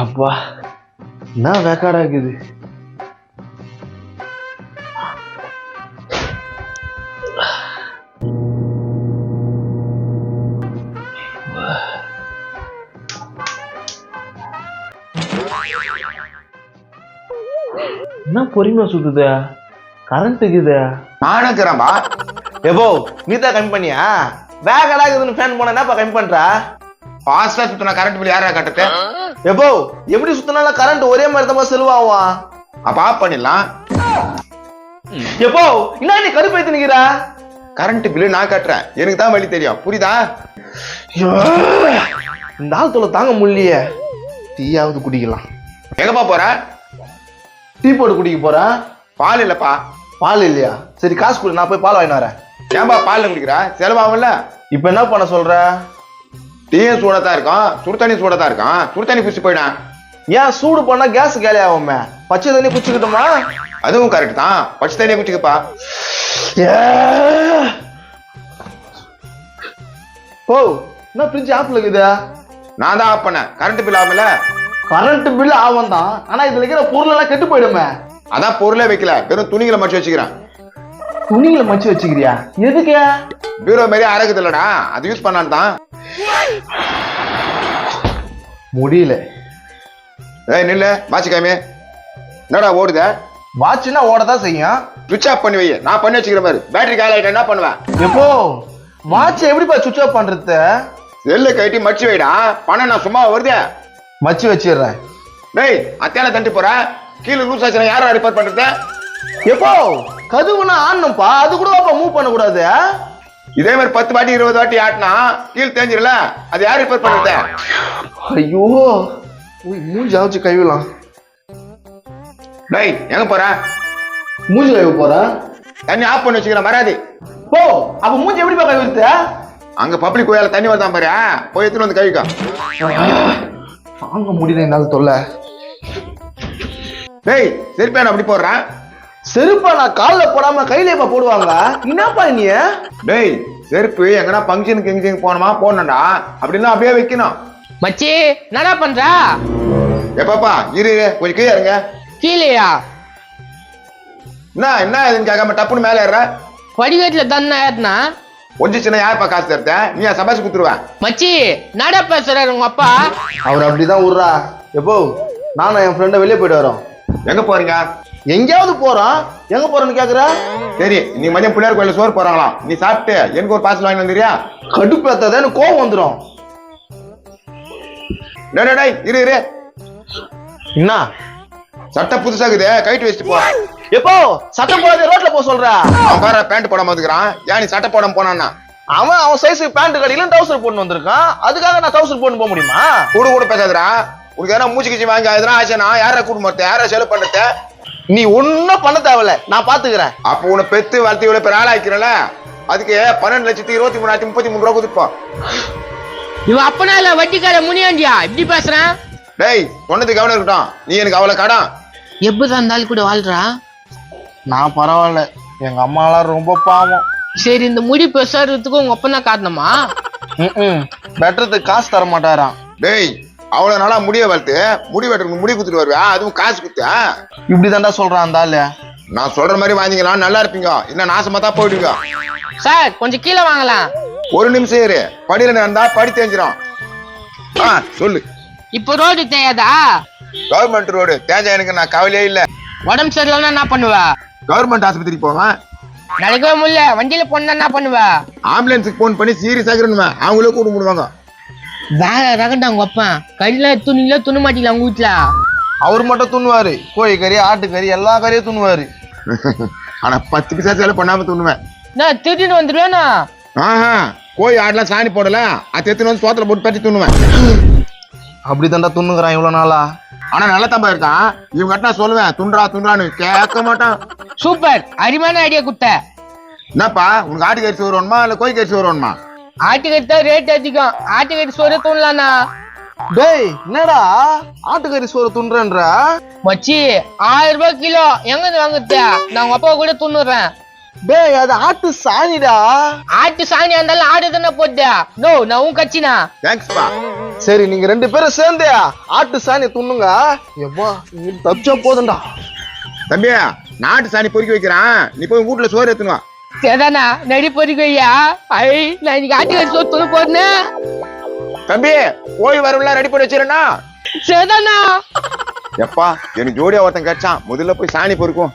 அப்பா என்ன வேக்காடா இருக்குது. என்ன பொறுமையா சுத்துத, கரண்ட் இருக்குது. நானும் இருக்கிறேன்பா. எப்போ நீ தான் கம்மி பண்ணியா? வேகடா இருக்குதுன்னு ஃபேன் போனா என்னப்பா கம்மி பண்ற? ஃபாஸ்டா சுத்தினா கரண்ட் பில் யாரா கட்டுறது? எப்போ எப்படி சுத்தினாலும் கரண்ட் ஒரே மாதிரி தான் செலவாகும். அப்ப ஆஃப் பண்ணிடலாம். எப்போ என்ன நீ கடுப்பேத்தி நிக்கிற? கரண்ட் பில் நான் கட்டுறேன், எனக்கு தான் வழி தெரியும், புரியுதா? இந்த ஆள் தொலை தாங்க முடியலையே. டீயாவது குடிக்கலாம். எங்கப்பா போற? டீ போட்டு குடிக்க போறேன். பால் இல்லப்பா. பால் இல்லையா? சரி காசு கொடு, நான் போய் பால் வாங்கிட்டு வரேன். ஏன்பா பால்ல குடிக்கிற? செலவாகும்ல. இப்ப என்ன பண்ண சொல்ற? டீயும் சூடத்தான் இருக்கும், சுடு தண்ணி சூடத்தான் இருக்கும். சுடு தண்ணி குடிச்சு போயிடான். ஏன் சூடு பண்ணா கேஸ் காலி ஆகுமே? பச்சை தண்ணி குடிச்சுக்கிட்டோமா? அதுவும் கரெக்ட் தான், பச்சை தண்ணியை குடிச்சுக்கப்பா. ஓ என்ன பிரிட்ஜ் ஆஃப்ல இருக்குது? நான் தான் ஆஃப் பண்ணேன், கரண்ட் பில் ஆகும்ல. கரண்ட் பில் ஆகும் தான், ஆனா இதுல இருக்கிற பொருள் எல்லாம் கெட்டு போயிடுமே. அதான் பொருளே வைக்கல, வெறும் துணிகளை மடிச்சு வச்சுக்கிறேன். துணிகளை மடிச்சு வச்சுக்கிறியா? எதுக்கு? பீரோ மாரி அறகுது இல்லடா, அது யூஸ் பண்ணான்னு தான். முடியல. ஏய் நில்லு, வாட்ச் காமி. என்னடா ஓடுத? வாட்ச்னா ஓடதான் செய்யும். சுவிட்ச் ஆஃப் பண்ணி வை, நான் பண்ணி வச்சுக்கிற மாதிரி. பேட்டரி காலி ஆயிட்டா என்ன பண்ணுவேன்? எப்போ வாட்ச் எப்படிப்பா சுவிட்ச் ஆஃப் பண்றது? செல்லு கட்டி மடிச்சு வைடா, பணம் நான் சும்மா வருதே. மச்சு வச்சிடுறேன். டேய் அத்தியால தண்டி போற, கீழே லூஸ் ஆச்சுனா யாரா ரிப்பேர் பண்றது? எப்போ கதுவுனா ஆடணும்பா, அது கூட மூவ் பண்ண கூடாது. இதே மாதிரி 10 வாட்டி 20 வாட்டி ஆட்டினா கீழே தேஞ்சிரல, அது யார் ரிப்பேர் பண்றது? ஐயோ மூஞ்சி ஆச்சு கழுவலாம். டேய் எங்க போற? மூஞ்சி கழுவ போற? தண்ணி ஆஃப் பண்ணி வச்சுக்கிற மறாதி. போ அப்ப மூஞ்சி எப்படிப்பா கழுவுறது? அங்க பப்ளிக் கோயில தண்ணி வருதான் பாரு, போய் எடுத்துட்டு வந்து கழுவிக்க. தாங்க முடியல என்னால தொல்லை. டேய் செருப்பா அப்படி போடுறேன். செருப்பா நான் கால்ல போடாம கையிலேப்பா போடுவாங்க. என்னப்பா நீ? டேய் செருப்பு எங்கன்னா ஃபங்க்ஷனுக்கு எங்க போனோமா போனடா, அப்படின்னா அப்படியே வைக்கணும். மச்சி என்னடா பண்ற? எப்பப்பா இரு கொஞ்சம் கீழே இருங்க. கீழேயா? என்ன இதுன்னு கேட்காம டப்புன்னு மேல ஏற. படிக்கட்டுல தானே ஏறினா. கொஞ்சம் சின்ன யாருப்பா காசு தருத்த? நீ சபாஷ் குத்துருவேன். மச்சி என்னடா பேசுறாரு உங்க அப்பா? அவர் அப்படிதான் விடுறா. எப்போ நானும் என் ஃப்ரெண்ட வெளியே போயிட்டு வரோம். எங்க போறீங்க? எங்கேயாவது போறோம். எங்க போறேன்னு கேக்குற? சரி நீ மதியம் பிள்ளையார் கோயில சோறு போறாங்களாம், நீ சாப்பிட்டு எனக்கு ஒரு பார்சல் வாங்கி வந்துறியா? கடுப்பேத்தாத, எனக்கு கோவம் வந்துடும். டேய் இரு இரு. என்ன சட்டை புதுசாக்குது, கைட்டு வச்சுட்டு போ. எப்போ சட்டம் போடாத ரோட்ல போ சொல்ற? அவன் பாரு பேண்ட் போடாம வந்துக்கிறான், ஏன் நீ சட்டை போடாம போனான்னா? அவன் சைஸுக்கு பேண்ட் கடையில டவுசர் போட்டு வந்திருக்கான், அதுக்காக நான் டவுசர் போட்டு போக முடியுமா? கூட பேசாதடா. உனக்கு எதனா மூச்சு கிச்சி வாங்கி எதனா ஆச்சுனா யாரா கூட்டு மாட்டேன், யாரா செலவு பண்ணத? நீ ஒன்னும் பண்ண தேவையில்ல, நான் பாத்துக்கிறேன். அப்ப உன்னை பெத்து வளர்த்தி இவ்வளவு பேர் ஆளாக்கிறல, அதுக்கு 12,23,33 ரூபா கொடுப்போம். இவன் அப்பனா இல்ல வட்டிக்கார முனியாண்டியா இப்படி பேசுறான்? டேய் சொன்னது கவனம் இருக்கட்டும், நீ எனக்கு அவ்வளவு கடன். எப்படிதான் இருந்தாலும் கூட வாழ்றா? நான் பரவாயில்ல, எங்க அம்மாலாம் ரொம்ப பாவம். சரி இந்த முடி பெருசாகிறதுக்கு உங்க அப்பா தான் காரணமா? வெட்டுறதுக்கு காசு தர மாட்டாராம். டேய் அவ்வளவு நாளா முடிய வளர்த்து முடி வெட்டுறதுக்கு முடி குத்துட்டு வருவா, அதுவும் காசு குத்த. இப்படிதான்டா சொல்றான் அந்த ஆளு. நான் சொல்ற மாதிரி வாங்கிங்களா நல்லா இருப்பீங்க, இல்ல நாசமா தான் போயிடுவீங்க. சார் கொஞ்சம் கீழே வாங்கலாம். ஒரு நிமிஷம் இரு, படியில நடந்தா படி தெரிஞ்சிடும். சொல்லு. இப்ப ரோடு தெரியாதா? கவர்மெண்ட் ரோடு தேஞ்சா எனக்கு நான் கவலையே இல்ல. உடம்பு சரியில்லைன்னா என்ன பண்ணுவ? கவர்மெண்ட் ஆஸ்பத்திரிக்கு போவேன். நடக்கவே முடியல, வண்டியில போனா என்ன பண்ணுவ? ஆம்புலன்ஸுக்கு போன் பண்ணி சீரியஸ் ஆகிறேன், அவங்களே கூட்டு போடுவாங்க. வேற ரகண்டா உங்க அப்பா, கையில துணில துணி மாட்டில அவங்க வீட்டுல. அவர் மட்டும் துண்ணுவாரு, கோழிக்கறி ஆட்டுக்கறி எல்லா கறியும் துண்ணுவாரு. ஆனா 10 பைசா செலவு பண்ணாம துண்ணுவேன். நான் திருடிட்டு வந்துருவேனா? கோழி ஆடெல்லாம் சாணி போடல, அது எத்தனை வந்து சோத்துல போட்டு பற்றி துண்ணுவேன். அப்படித்தான்டா துண்ணுங்கிறான் இவ்வளவு நாளா. ஆனா நல்லா தம்பா இருக்கான். இவங்க கிட்ட நான் சொல்லுவேன் துண்டான்னு கேட்க மாட்டான். சூப்பர், அருமையான ஐடியா குத்த. என்னப்பா உனக்கு ஆட்டுக்கறி சோறு வேணுமா இல்ல கோழிக்கறி சோறு வேணுமா? ஆட்டுக்கறி தான் ரேட் அதிகம், ஆட்டுக்கறி சோறு தூணலானா? டேய் என்னடா ஆட்டுக்கறி சோறு துண்றன்ற? மச்சி 1000 ரூபாய் கிலோ எங்க இருந்து வாங்குறது? நான் உங்க அப்பா கூட துண்ணுறேன். டேய் அது ஆட்டு சாணிடா. ஆட்டு சாணி இருந்தாலும் ஆடு தானே போட்டியா? நோ நான் உன் கட்சினா. தேங்க்ஸ்பா. சரி நீங்க 2 பேரும் சேர்ந்து ஆட்டு சாணி துண்ணுங்க. எப்பா நீ தப்பிச்சா போதும்டா. தம்பி நாட்டு சாணி பொறுக்கி வைக்கிறான், நீ போய் உங்க வீட்டுல சோறு எடுத்துன்னு வா. சரிதானா நடி பொறிக்கையா? ஐ நான் இன்னைக்கு ஆட்டு சோறு துணி போடுனேன். தம்பி கோழி வரவுல ரெடி பண்ணி வச்சிருந்தா. சரிதானா? எப்பா எனக்கு ஜோடியா ஒருத்தன் கிடைச்சான், முதல்ல போய் சாணி பொறுக்கும்.